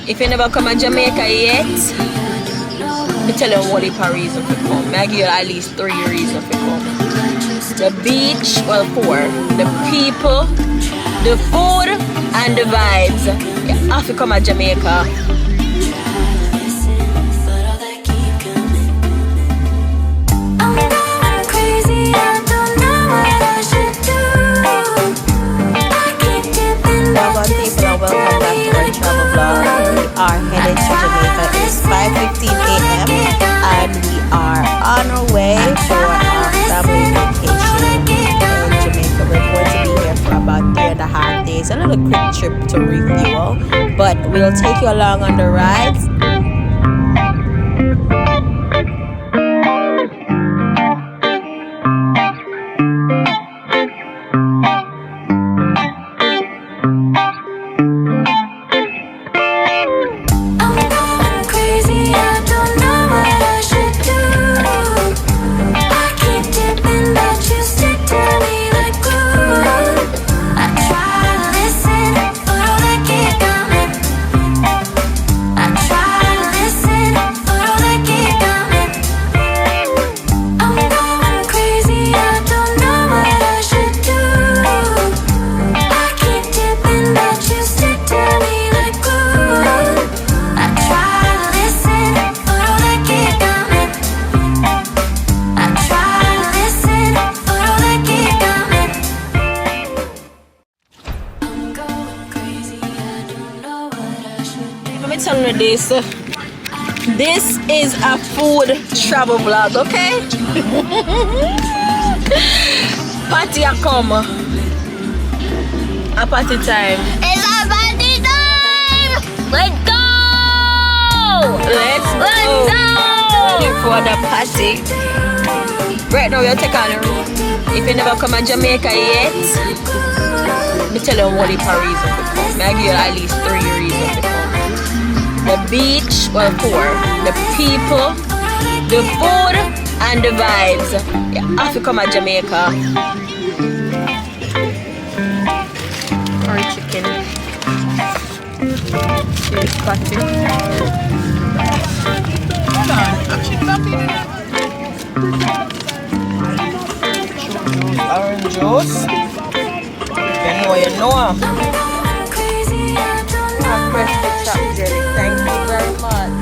If you never come to Jamaica yet, I tell you what the reason to come. I give you at least 3 reasons to come. The beach, well 4. The people, the food, and the vibes. You have to come to Jamaica. Are headed to Jamaica. It's 5:15 a.m. and we are on our way for our family vacation in Jamaica. We're going to be here for about 3.5 days. A little quick trip to refuel, but we'll take you along on the rides. This is a food travel vlog, okay? Party a come. A party time. It's a party time! Let's go! Let's go! Ready for the party. Right now we'll take on the road. If you never come to Jamaica yet, let me tell you what the reason to come. I give you at least 3 reasons to come. The beach, well 4. The people, the food, and the vibes. You have to come to Jamaica. Or chicken. Cheese patty. Hold on, orange juice. You know. Fresh chopped jelly. Thank you very much.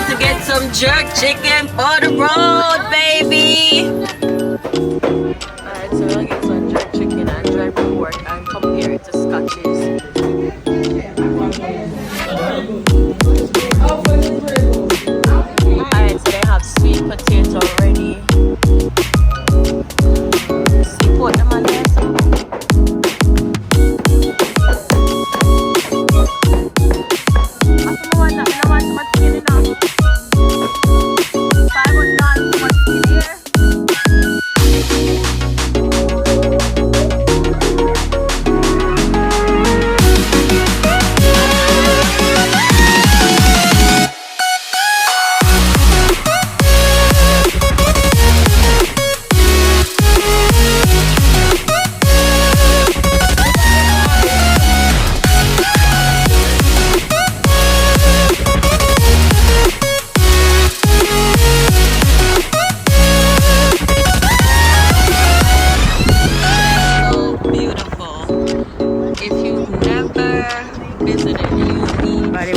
To get some jerk chicken for the road, baby. Alright, so we'll get some jerk chicken and drive to work and come here to Scotches. Alright, so they have sweet potato ready. See, put them on there.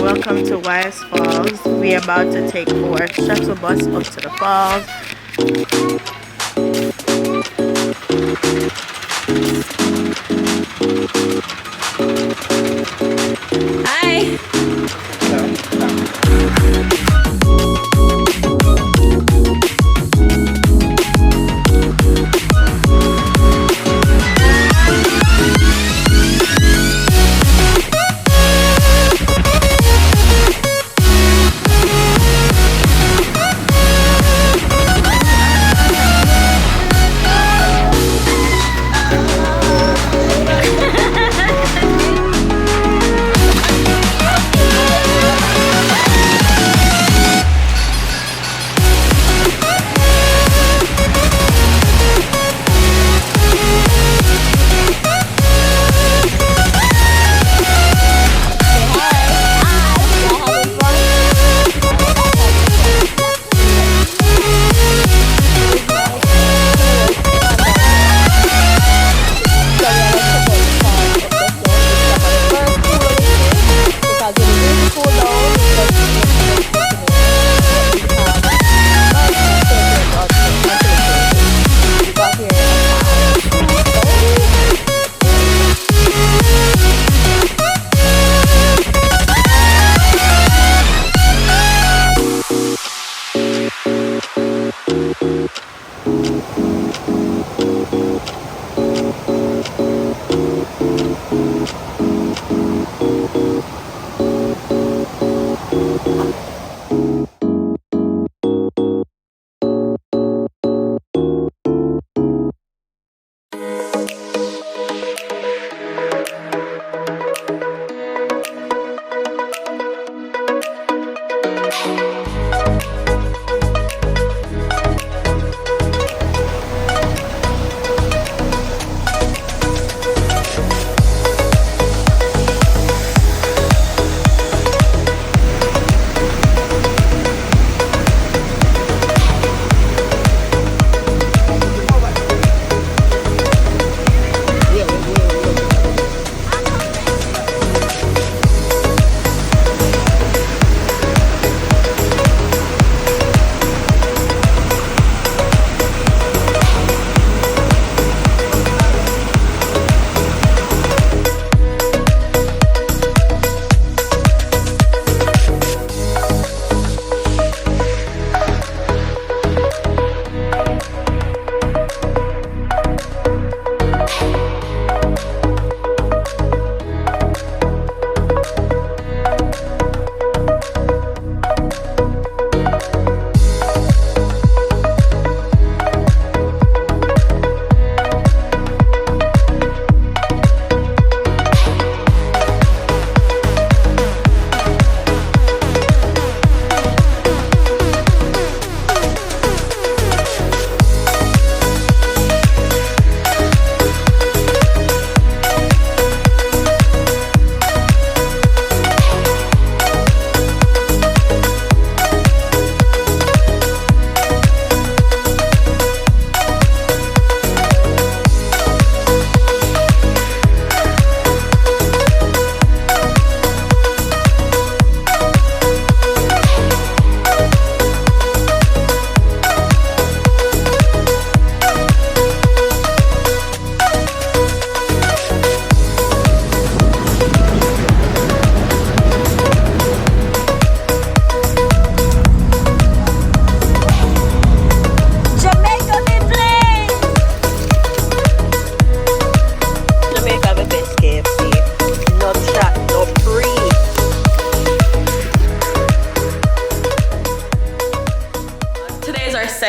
Welcome to WaterFalls. We are about to take our shuttle bus up to the falls. Hi.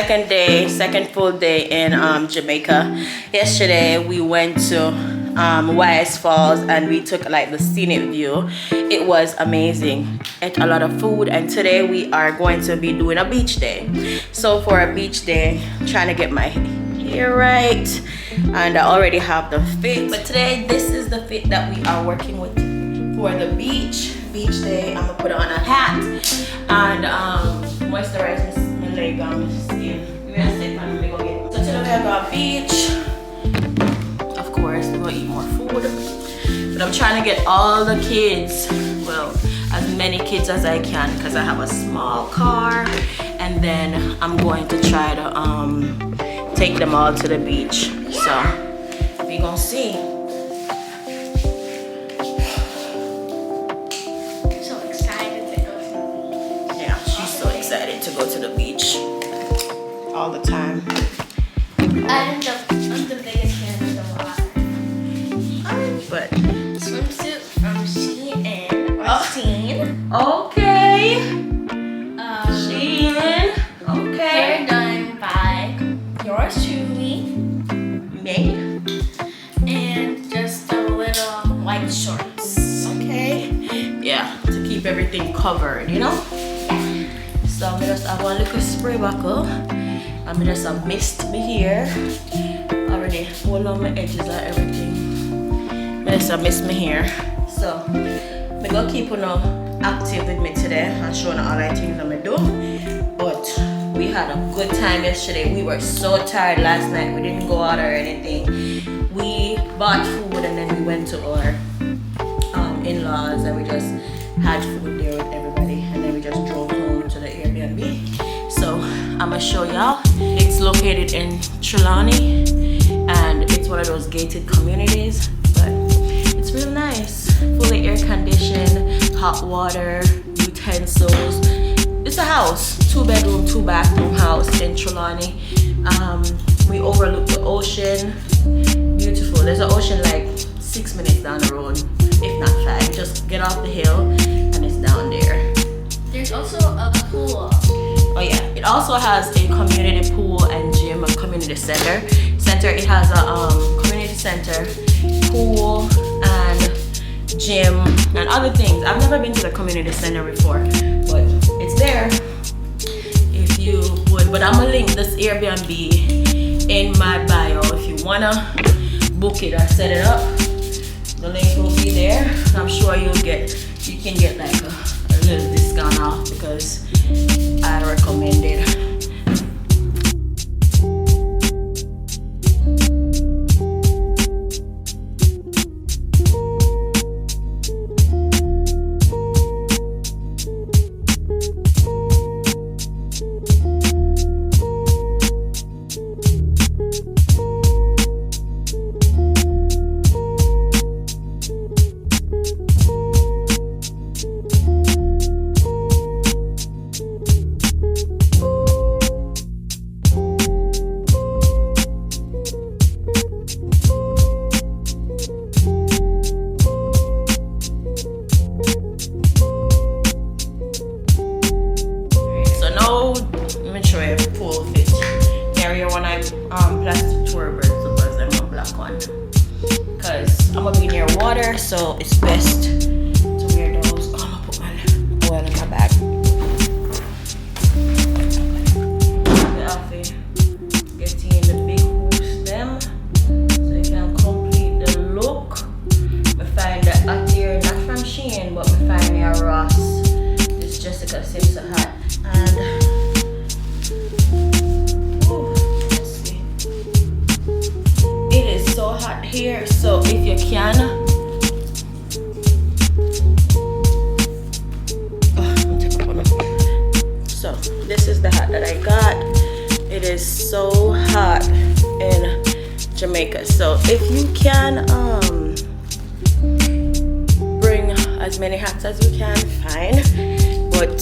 second full day in Jamaica. Yesterday we went to WaterFalls and we took like the scenic view. It was amazing. Ate a lot of food, and today we are going to be doing a beach day. So for a beach day, I'm trying to get my hair right, and I already have the fit. But today this is the fit that we are working with for the beach day. I'm gonna put on a hat and moisturize my leg and my skin. We're gonna step and we go get. So today we are going beach. Of course, we're gonna eat more food. But I'm trying to get all the kids, well, as many kids as I can, because I have a small car, and then I'm going to try to take them all to the beach. So we gonna see. To go to the beach all the time. I'm the biggest fan of the water. But Swimsuit from Shein or Shein. Okay. Shein. Okay. Hair done by yours truly. Me. And just a little white shorts. Okay. Yeah, to keep everything covered, you know? So I just have one little spray buckle. I just have mist me here. Already hold on my edges and everything. I just have mist me here. So I'm gonna keep on active with me today and showing all the things I'm gonna do. But we had a good time yesterday. We were so tired last night. We didn't go out or anything. We bought food and then we went to our in-laws and we just had food there with everybody, and then we just drove home to the AirBnB. So I'm gonna show y'all. It's located in Trelawney and it's one of those gated communities, but it's real nice. Fully air conditioned, hot water, utensils. It's a house, 2-bedroom, 2-bathroom house in Trelawney. We overlook the ocean. Beautiful. There's an ocean like 6 minutes down the road, if not 5. Just get off the hill and it's down there. There's also a pool. Oh yeah, it also has a community pool and gym, a community center. It has a community center, pool and gym and other things. I've never been to the community center before, but it's there if you would. But I'm gonna link this Airbnb in my bio if you wanna book it or set it up. The link will be there. I'm sure you can get like a little discount off because I recommend it. I'm gonna be near water, so it's best to wear those. Oh, I'm gonna put my oil in my bag. The outfit, getting the big hoops them, so you can complete the look. I find that attire not from Shein, but I find near Ross. This Jessica Simpson hat, and so hot here, so if you can so this is the hat that I got. It is so hot in Jamaica, so if you can bring as many hats as you can, fine, but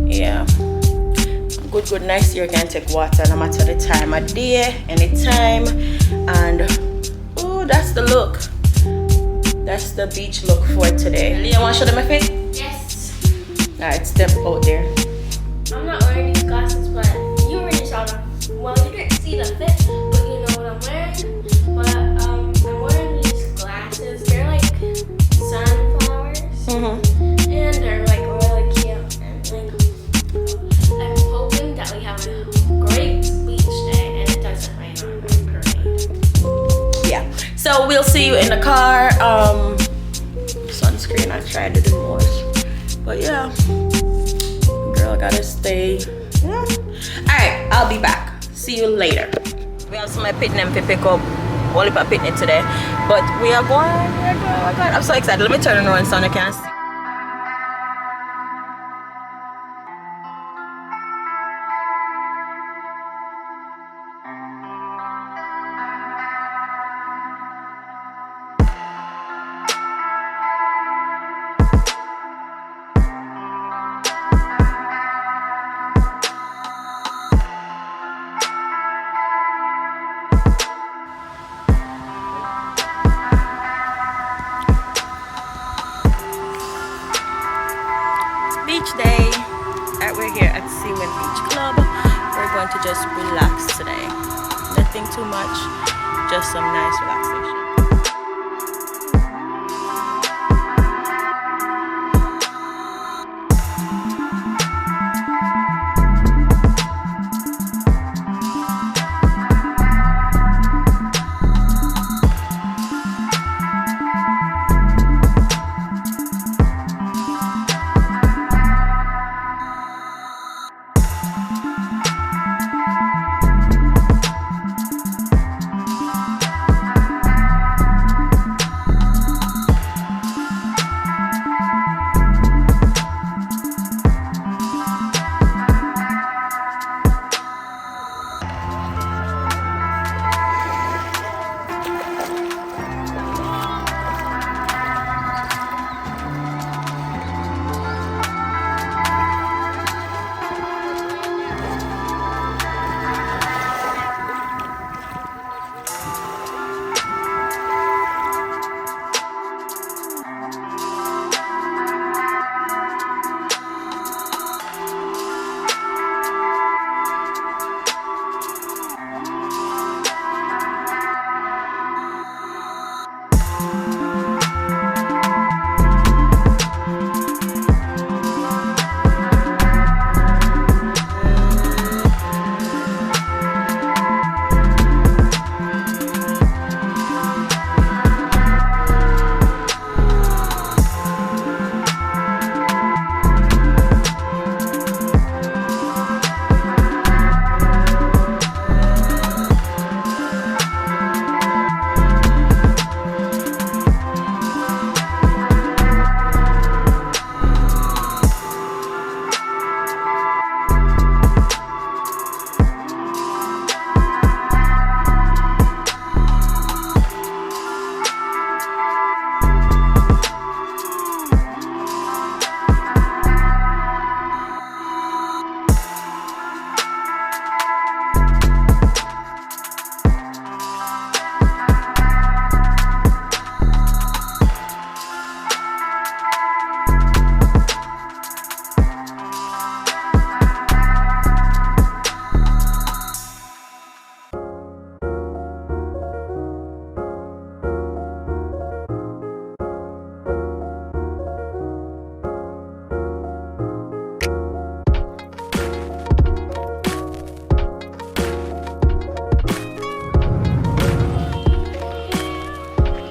yeah, good nice here. You can take water no matter the time of day, anytime. And oh, that's the look. That's the beach look for today. Leah, want to show them my fit? Yes. Alright, step out there. I'm not wearing these glasses, but you already well, you can't see the fit, but you know what I'm wearing. But I'm wearing these glasses. They're like sunflowers, and they're like really cute. And like, I'm hoping that we have a great beach day and it doesn't rain on our parade. Yeah. So we'll see you in the car. Sunscreen. I tried to do more, but yeah, girl, gotta stay. Yeah. All right, I'll be back. See you later. We have some picnic to pick up. Only for picnic today, but we are going. I'm so excited. Let me turn around so I can see. Beach day. We're here at Seawind Beach Club. We're going to just relax today. Nothing too much, just some nice relaxation.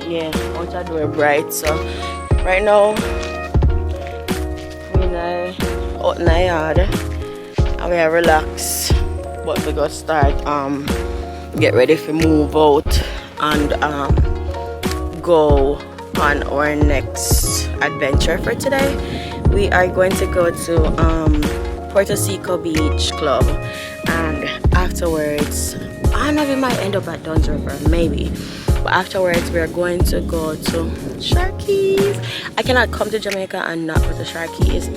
Yeah, outside door bright, so right now we're out in the yard and we are relaxed, but we gotta start get ready to move out and go on our next adventure for today. We are going to go to Puerto Seco Beach Club, and afterwards I don't know if we might end up at Duns River, maybe. But afterwards, we are going to go to Sharkies. I cannot come to Jamaica and not go to Sharkies.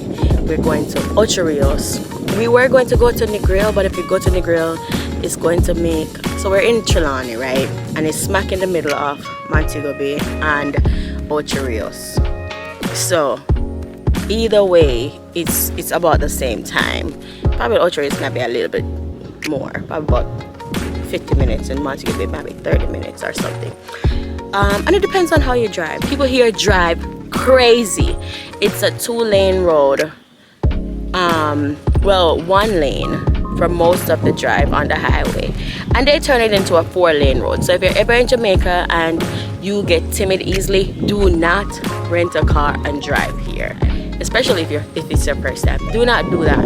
We're going to Ocho Rios. We were going to go to Negril, but if we go to Negril, it's going to make... So we're in Trelawney, right? And it's smack in the middle of Montego Bay and Ocho Rios. So either way, it's about the same time. Probably Ocho Rios might be a little bit more, probably about 50 minutes, and Montego Bay maybe 30 minutes or something. And it depends on how you drive. People here drive crazy. It's a 2-lane road. Well, 1 lane for most of the drive on the highway, and they turn it into a 4-lane road. So if you're ever in Jamaica and you get timid easily, do not rent a car and drive here, especially if it's your first time. Do not do that.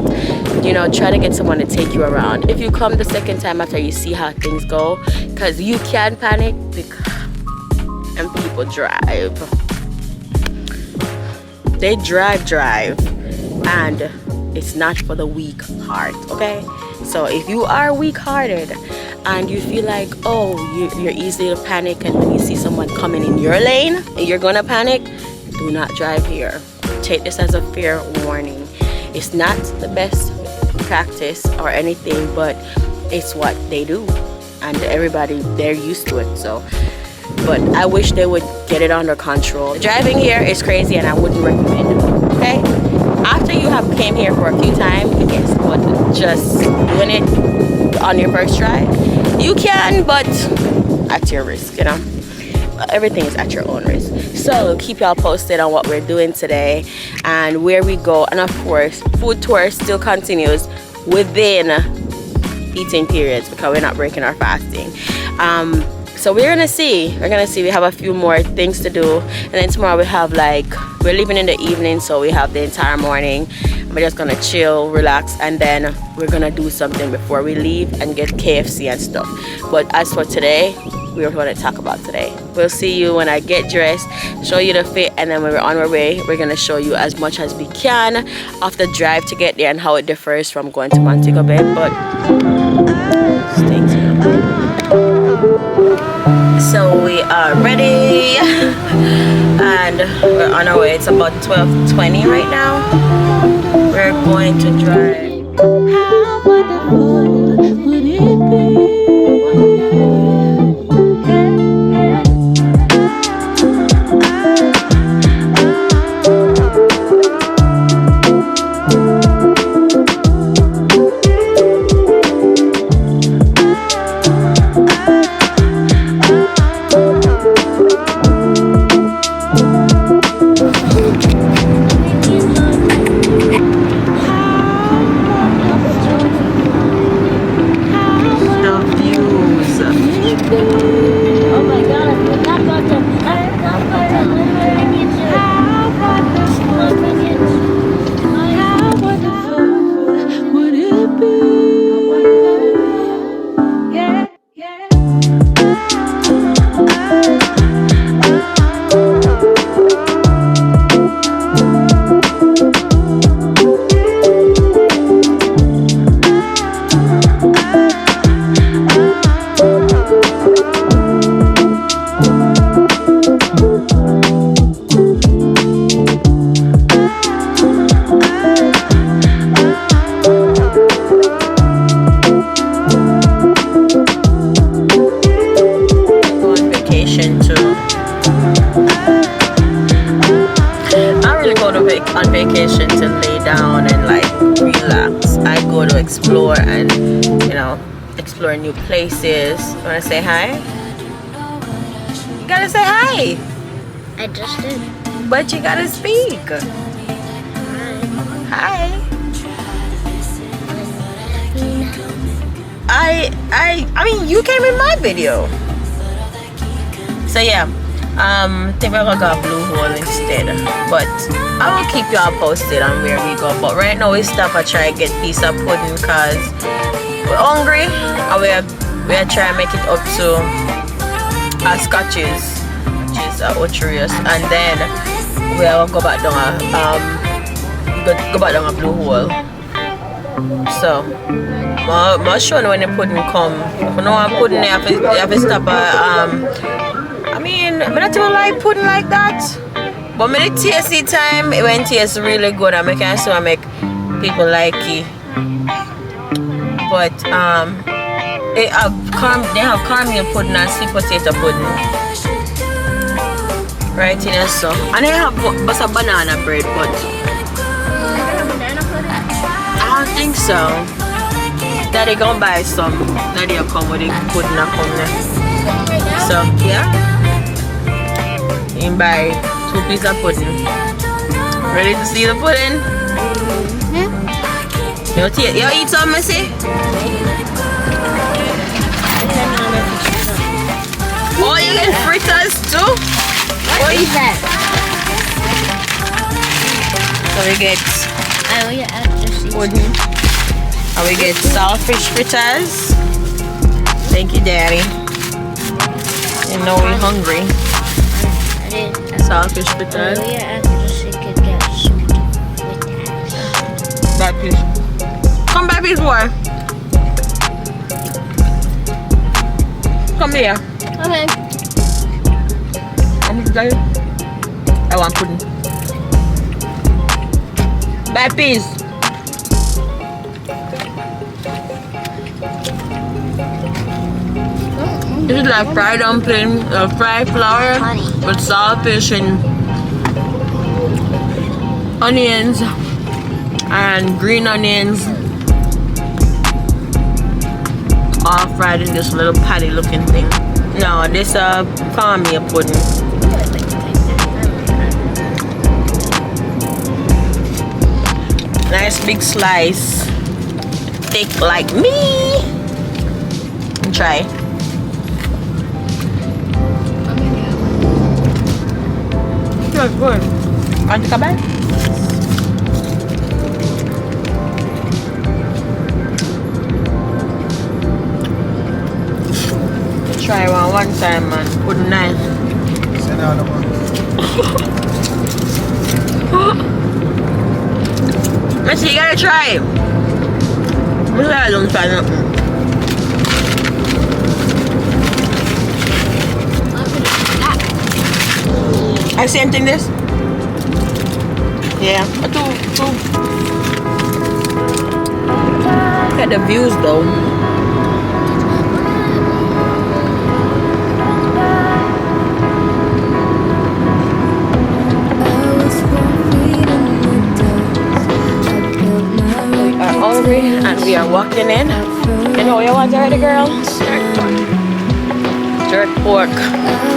You know, try to get someone to take you around if you come the second time after you see how things go, because you can panic and people drive. They drive, and it's not for the weak heart, okay? So if you are weak-hearted and you feel like, oh, you're easy to panic, and when you see someone coming in your lane and you're gonna panic, do not drive here. Take this as a fair warning. It's not the best practice or anything, but it's what they do, and everybody, they're used to it. So, but I wish they would get it under control. Driving here is crazy, and I wouldn't recommend it, okay? After you have came here for a few times, you guess what, just doing it on your first try, you can, but at your risk, you know. Everything is at your own risk. So keep y'all posted on what we're doing today and where we go, and of course food tour still continues within eating periods because we're not breaking our fasting. So we're gonna see, we have a few more things to do, and then tomorrow we have, like, we're leaving in the evening, so we have the entire morning. We're just gonna chill, relax, and then we're gonna do something before we leave and get KFC and stuff. But as for today, we're going to talk about today. We'll see you when I get dressed, show you the fit, and then when we're on our way, we're going to show you as much as we can of the drive to get there and how it differs from going to Montego Bay. But stay tuned. So we are ready and we're on our way. It's about 12:20 right now. We're going to drive. How wonderful would it be? On vacation to lay down and like relax. I go to explore and, you know, explore new places. You wanna say hi? You gotta say hi. I just did. But you gotta speak. Hi. I mean, you came in my video. So yeah. I think we're gonna go Blue Hole instead, but I will keep y'all posted on where we go. But right now we stop and try to get piece of pudding because we're hungry, and we're trying to make it up to Scotches, which is Ocherius, and then we'll go back down a Blue Hole. So I'm showing when the pudding come. If you know what pudding, you have to stop I mean, I don't like pudding like that, but when the tasty time, when it tastes really good, I can still make people like it. But they have caramel pudding and sweet potato pudding, right in here, so. And they have a banana bread, but I don't think so. Daddy gonna buy some. Daddy will come with the pudding and come there. So yeah. You buy 2 pieces of pudding. Ready to see the pudding? You eat some, Missy? Oh, you get fritters too? What is that? So we get pudding. And we get saltfish fritters. Thank you, Daddy. You know we're hungry. Saltfish fritters. Back, please. Come back, please, boy. Come here. Okay. I want pudding. Bad peas. This is like fried dumpling, fried flour with saltfish and onions and green onions, all fried in this little patty looking thing. No, this cornmeal pudding. Nice big slice, thick like me. Try. Good, good. Want to come back? Try one time, man. Put nice. Send out the one. Missy, you gotta try it. I don't try nothing. I same thing this? Yeah. Two. Look at the views though. And we are walking in. You know what you want already, girl? Jerk pork. I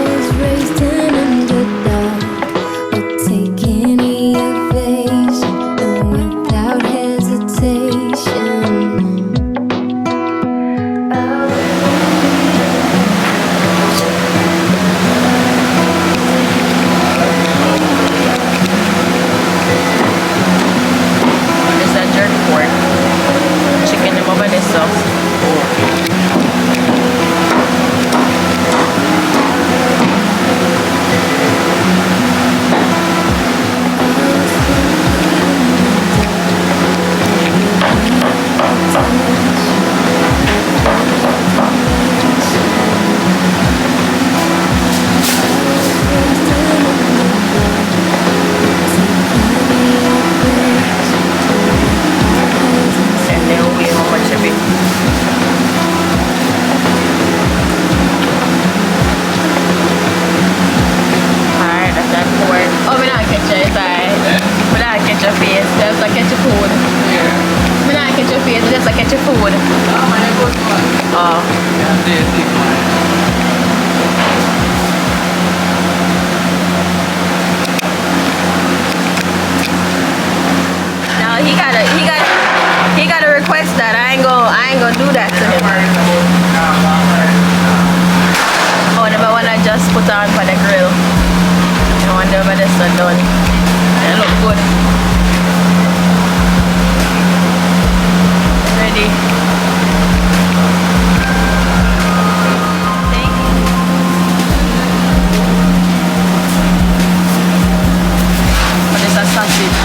was raised in an underdog. I'll take any evasion without hesitation. This is a jerk pork. Chicken them over this sauce. And then we how much of it. Alright, that's that pork. Oh, we not catch it, alright. We not catch your face, just like catch your food. We not catch your face, just like catch your food. Oh. Now he gotta request that. I ain't gonna do that to him. Oh, the one I just put on for the grill. I wonder whether this is done. It look good. Ready. Thank you. But it's a sausage.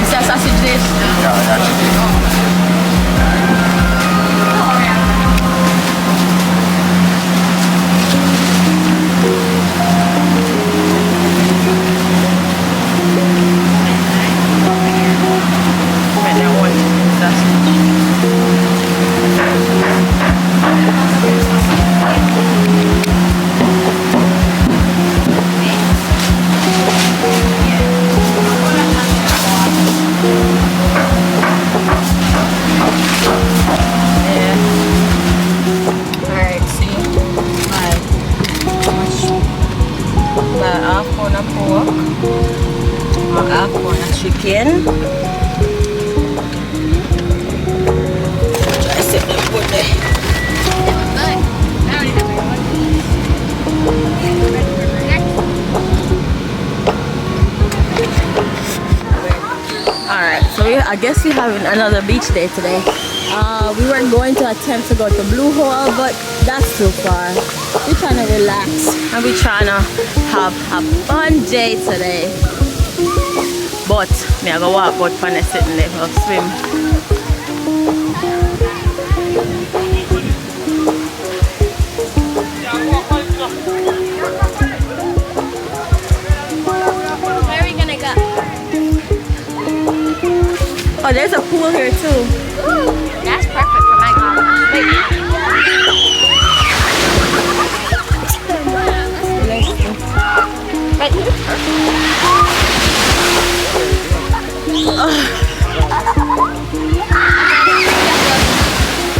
It's a sausage dish. And that one is sausage. chicken. I said them good there. Alright, so I guess we're having another beach day today. We weren't going to attempt to go to Blue Hole, but that's too far. We're trying to relax and we're trying to have a fun day today. But me I go walk out for the sitting there or swim. Where are we gonna go? Oh, there's a pool here too. Ooh, that's perfect for my college.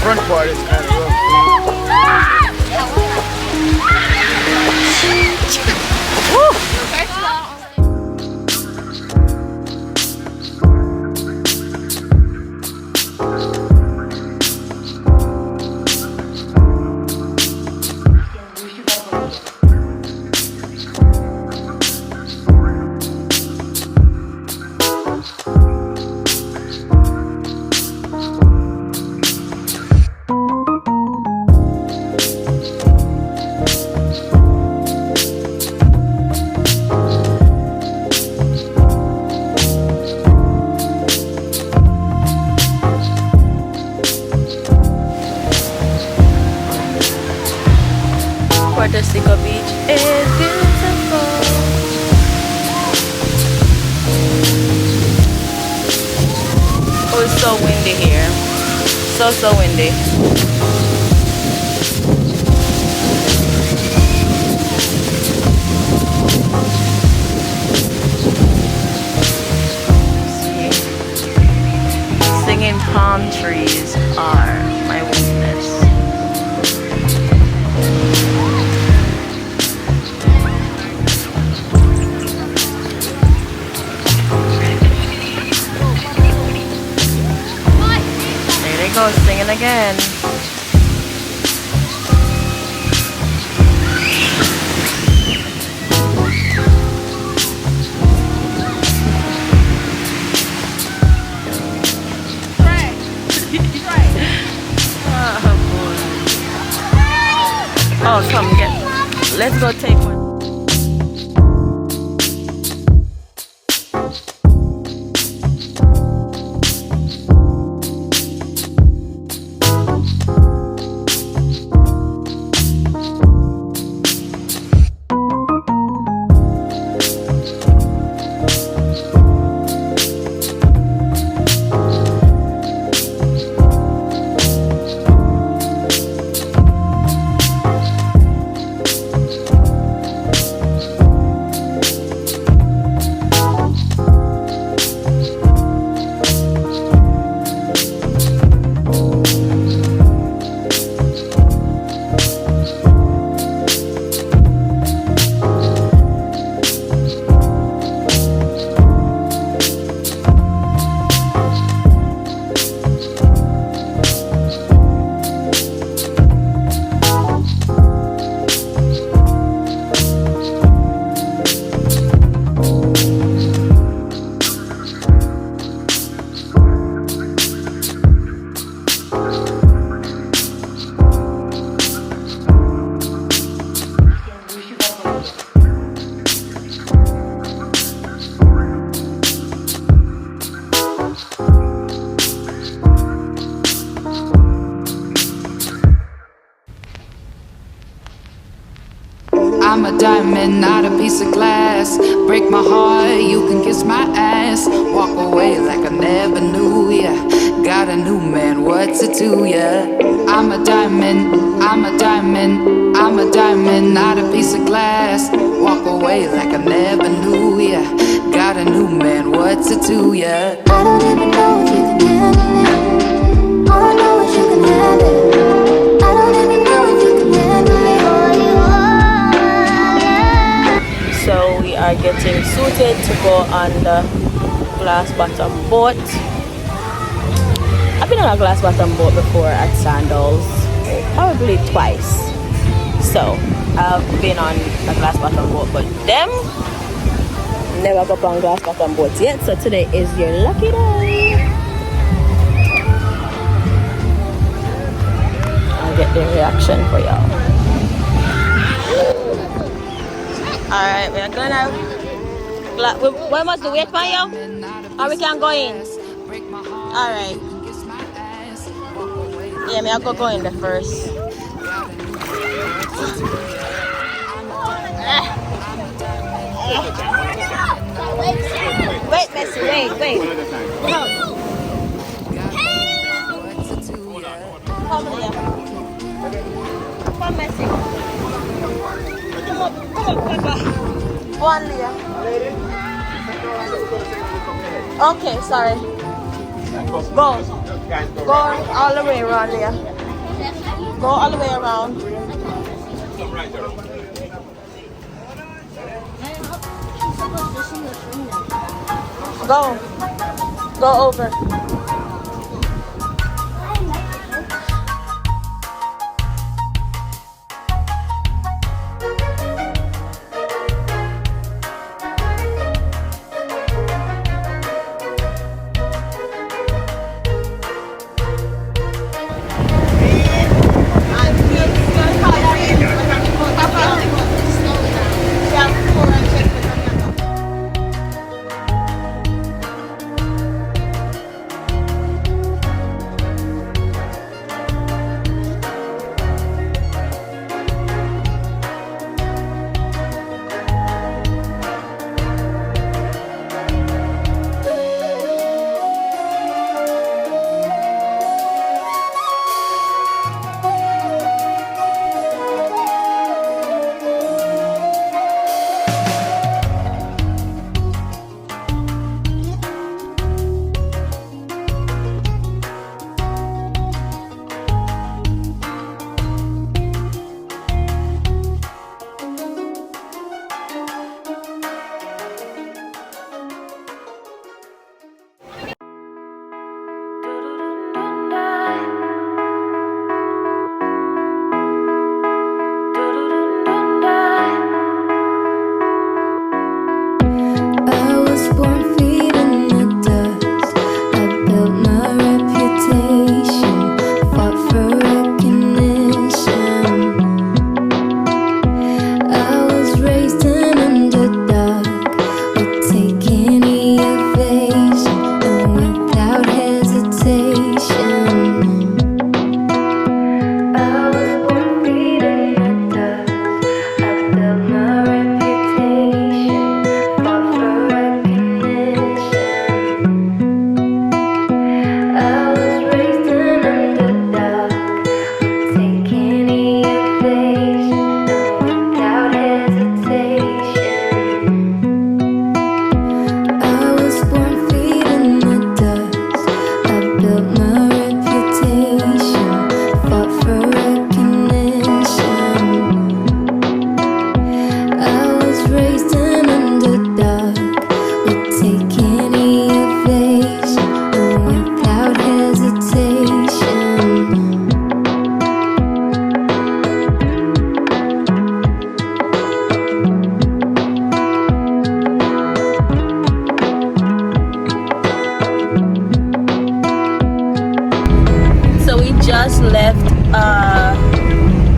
Front part is kind of rough. Puerto Rico Beach is beautiful. Oh, it's so windy here. So windy. Singing palm trees are my weakness. Go singing again. Oh, come get. Let's go take one. I'm a diamond, not a piece of glass. Break my heart, you can kiss my ass. Walk away like I never knew ya. Got a new man, what's it to ya? I'm a diamond, I'm a diamond, I'm a diamond, not a piece of glass. Walk away like I never knew ya. Got a new man, what's it to ya? I don't even know if you can handle it. All I know is you can have it. I don't even know if you can handle it. So we are getting suited to go on the glass bottom boat. I've been on a glass bottom boat before at Sandals, probably twice. So I've been on a glass bottom boat, but them never go on glass bottom boats yet. So today is your lucky day. I'll get the reaction for y'all. Alright, we're gonna. When was the wait for you? Or we can go in? Alright. Yeah, me I'll go in there first. Wait, Messi, wait. Come. Come here. Come, Messi. Come on. Go on, Leah. Okay, sorry. Go all the way around, Leah. Go all the way around. Go over.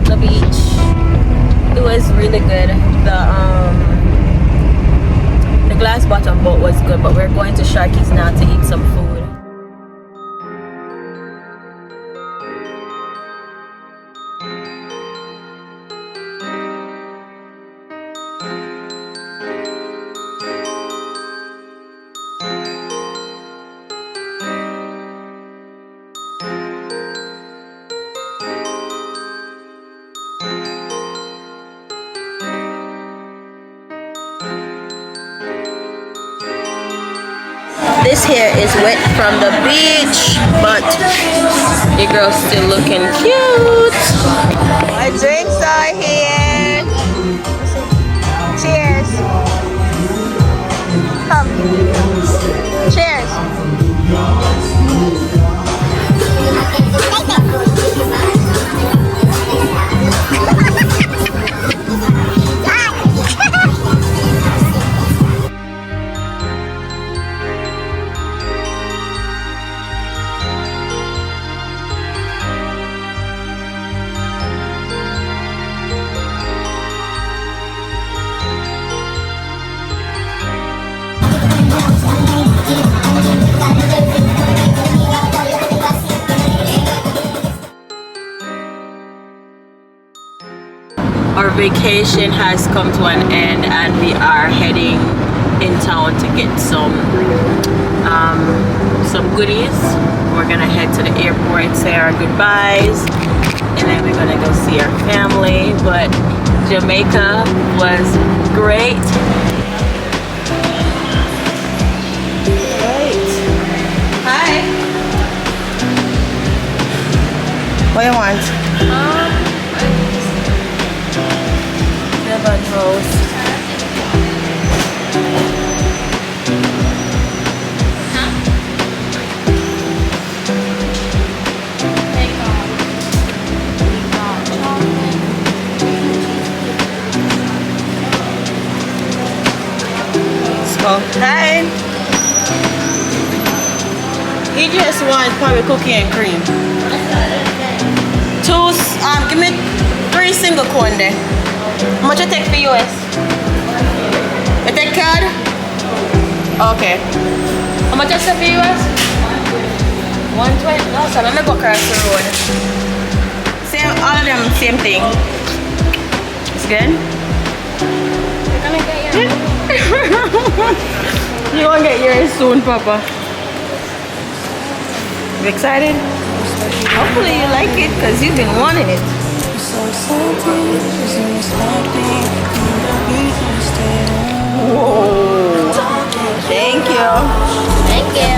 The beach. It was really good. The glass bottom boat was good, but we're going to Sharky's now to eat some food. This hair is wet from the beach, but your girl's still looking cute. My drinks are here. Cheers. Come. Cheers. Our vacation has come to an end and we are heading in town to get some goodies. We're gonna head to the airport, say our goodbyes, and then we're gonna go see our family. But Jamaica was great. Hi. What do you want? Lemon roast. Hi. He just wants probably cookie and cream. Give me 3 single cone there. How much you take for US? You take card? Okay. How much you say for US? 120. No, so let me go across the road. Same, all of them same thing. It's good? You're gonna get your You gonna get yours soon, Papa. You excited? Hopefully you like it because you've been wanting it. Whoa. Thank you. Thank you.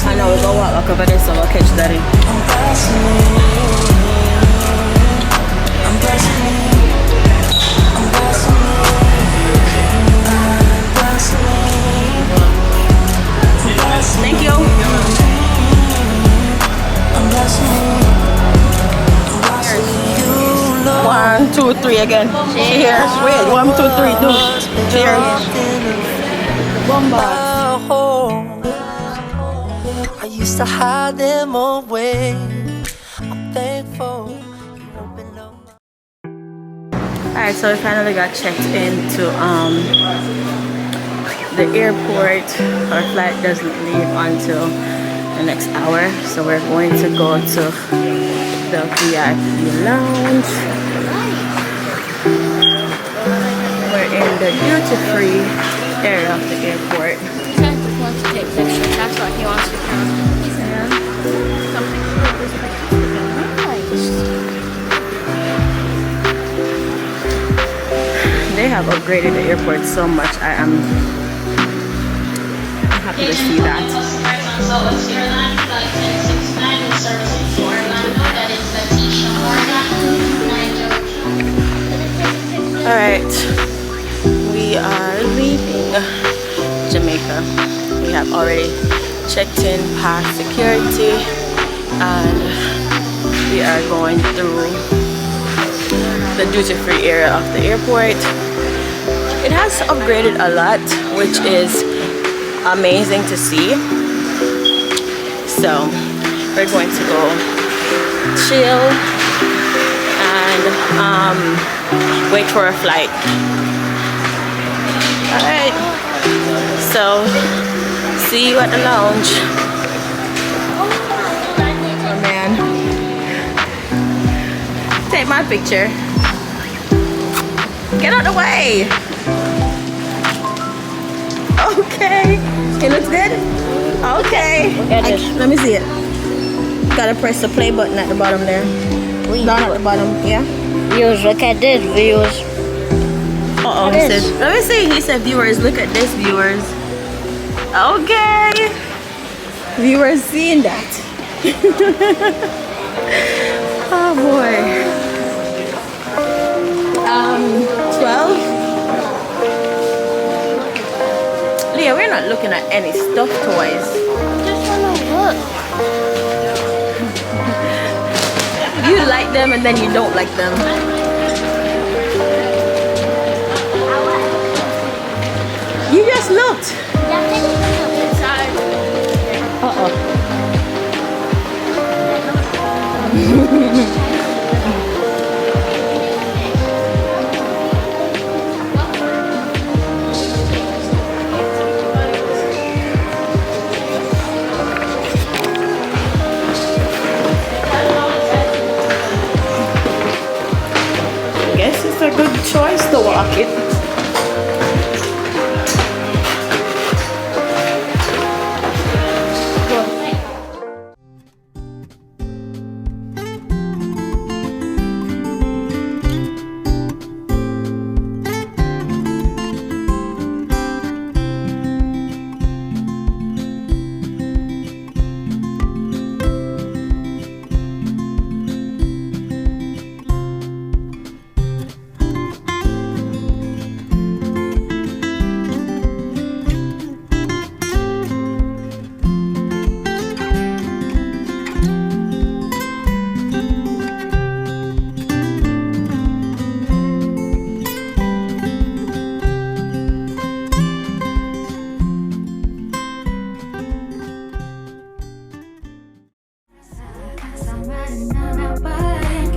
I know we're gonna walk over there so we'll catch that in. Thank you. 1, 2, 3 again. Cheers. Wait, 1, 2, 3, do. Cheers. Bomba. I used to hide them away. I'm thankful you opened up. Alright, so we finally got checked into the airport. Our flight doesn't leave until the next hour, so we're going to go to the VIP lounge. We're in the duty-free area of the airport. He just wants to take pictures. That's what he wants to count. Something with his pictures. They have upgraded the airport so much. I'm happy to see that. Alright, we are leaving Jamaica. We have already checked in past security and we are going through the duty-free area of the airport. It has upgraded a lot, which is amazing to see. So we're going to go chill and wait for a flight. Alright, so see you at the lounge. Oh man, take my picture. Get out of the way. Okay, it looks good. Okay, let me see it. Gotta press the play button at the bottom there. Down at the bottom, yeah. Views, look at this, views. Uh-oh, he said, let me see. He said, viewers, look at this, viewers. Okay. Viewers seeing that. Oh boy. not looking at any stuffed toys. Just wanna look. You like them and then you don't like them. You just looked. Inside. Uh-oh. Guess it's a good choice to walk it.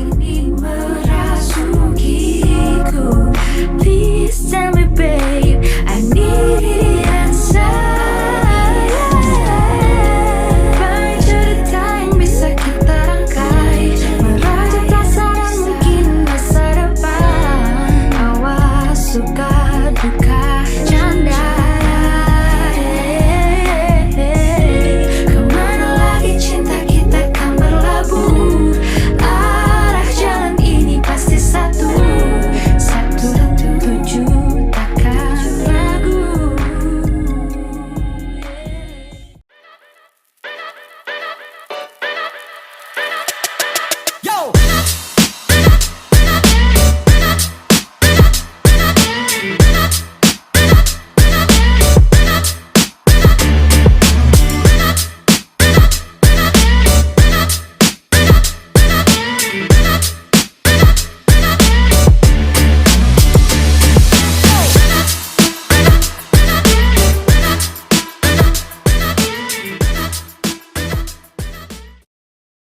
Ingin merasukiku.